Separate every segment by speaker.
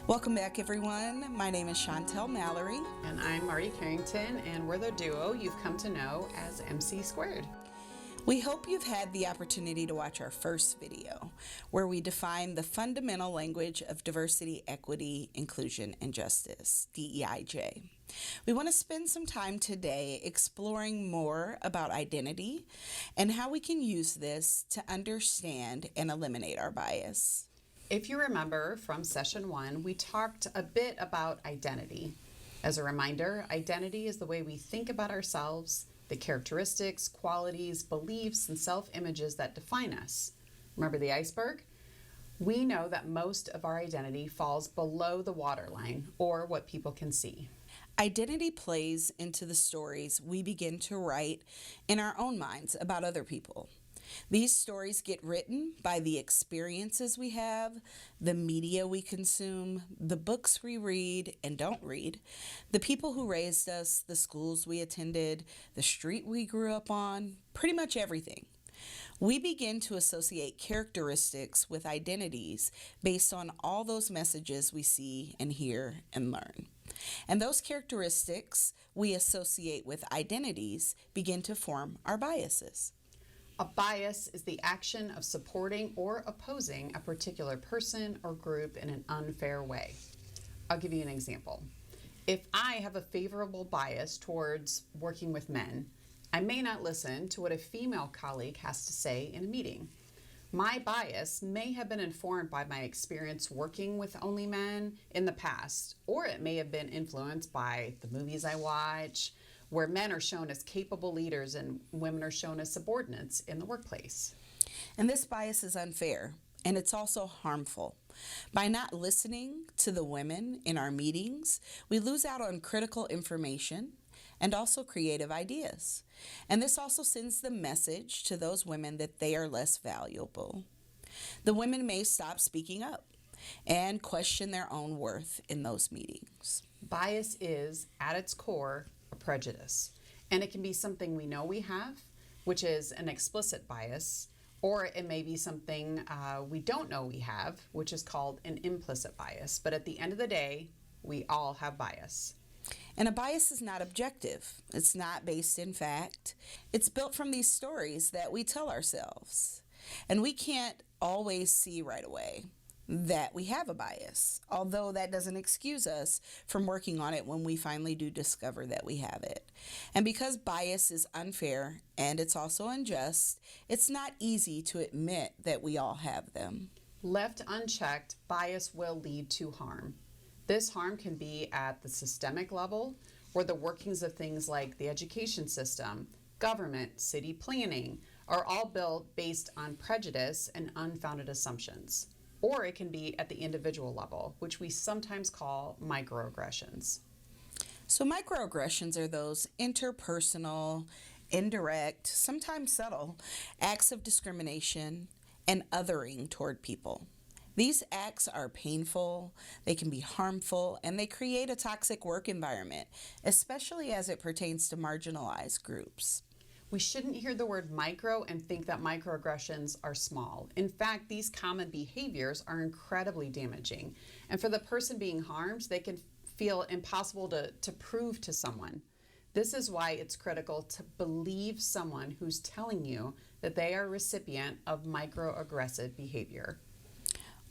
Speaker 1: Welcome back, everyone. My name is Chantel Mallory.
Speaker 2: And I'm Marty Carrington, and we're the duo you've come to know as MC Squared.
Speaker 1: We hope you've had the opportunity to watch our first video, where we define the fundamental language of diversity, equity, inclusion, and justice, DEIJ. We want to spend some time today exploring more about identity and how we can use this to understand and eliminate our bias.
Speaker 2: If you remember from session 1, we talked a bit about identity. As a reminder, identity is the way we think about ourselves, the characteristics, qualities, beliefs, and self-images that define us. Remember the iceberg? We know that most of our identity falls below the waterline, or what people can see.
Speaker 1: Identity plays into the stories we begin to write in our own minds about other people. These stories get written by the experiences we have, the media we consume, the books we read and don't read, the people who raised us, the schools we attended, the street we grew up on, pretty much everything. We begin to associate characteristics with identities based on all those messages we see and hear and learn. And those characteristics we associate with identities begin to form our biases.
Speaker 2: A bias is the action of supporting or opposing a particular person or group in an unfair way. I'll give you an example. If I have a favorable bias towards working with men, I may not listen to what a female colleague has to say in a meeting. My bias may have been informed by my experience working with only men in the past, or it may have been influenced by the movies I watch, where men are shown as capable leaders and women are shown as subordinates in the workplace.
Speaker 1: And this bias is unfair, and it's also harmful. By not listening to the women in our meetings, we lose out on critical information and also creative ideas. And this also sends the message to those women that they are less valuable. The women may stop speaking up and question their own worth in those meetings.
Speaker 2: Bias is, at its core, a prejudice. And it can be something we know we have, which is an explicit bias, or it may be something we don't know we have, which is called an implicit bias. But at the end of the day, we all have bias.
Speaker 1: And a bias is not objective. It's not based in fact. It's built from these stories that we tell ourselves. And we can't always see right away that we have a bias, although that doesn't excuse us from working on it when we finally do discover that we have it. And because bias is unfair and it's also unjust, it's not easy to admit that we all have them.
Speaker 2: Left unchecked, bias will lead to harm. This harm can be at the systemic level, where the workings of things like the education system, government, city planning are all built based on prejudice and unfounded assumptions. Or it can be at the individual level, which we sometimes call microaggressions.
Speaker 1: So microaggressions are those interpersonal, indirect, sometimes subtle acts of discrimination and othering toward people. These acts are painful, they can be harmful, and they create a toxic work environment, especially as it pertains to marginalized groups.
Speaker 2: We shouldn't hear the word micro and think that microaggressions are small. In fact, these common behaviors are incredibly damaging. And for the person being harmed, they can feel impossible to prove to someone. This is why it's critical to believe someone who's telling you that they are a recipient of microaggressive behavior.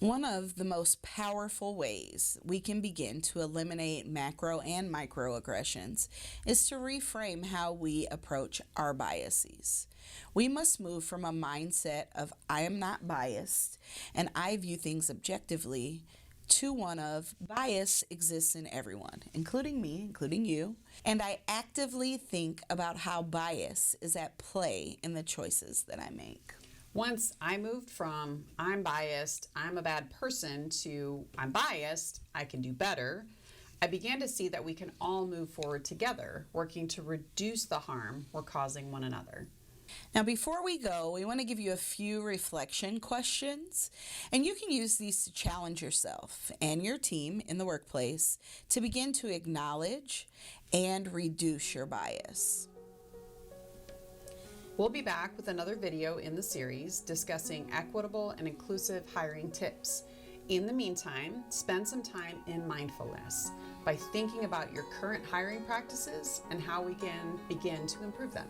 Speaker 1: One of the most powerful ways we can begin to eliminate macro and microaggressions is to reframe how we approach our biases. We must move from a mindset of I am not biased and I view things objectively to one of bias exists in everyone, including me, including you, and I actively think about how bias is at play in the choices that I make.
Speaker 2: Once I moved from I'm biased, I'm a bad person, to I'm biased, I can do better, I began to see that we can all move forward together, working to reduce the harm we're causing one another.
Speaker 1: Now, before we go, we want to give you a few reflection questions, and you can use these to challenge yourself and your team in the workplace to begin to acknowledge and reduce your bias.
Speaker 2: We'll be back with another video in the series discussing equitable and inclusive hiring tips. In the meantime, spend some time in mindfulness by thinking about your current hiring practices and how we can begin to improve them.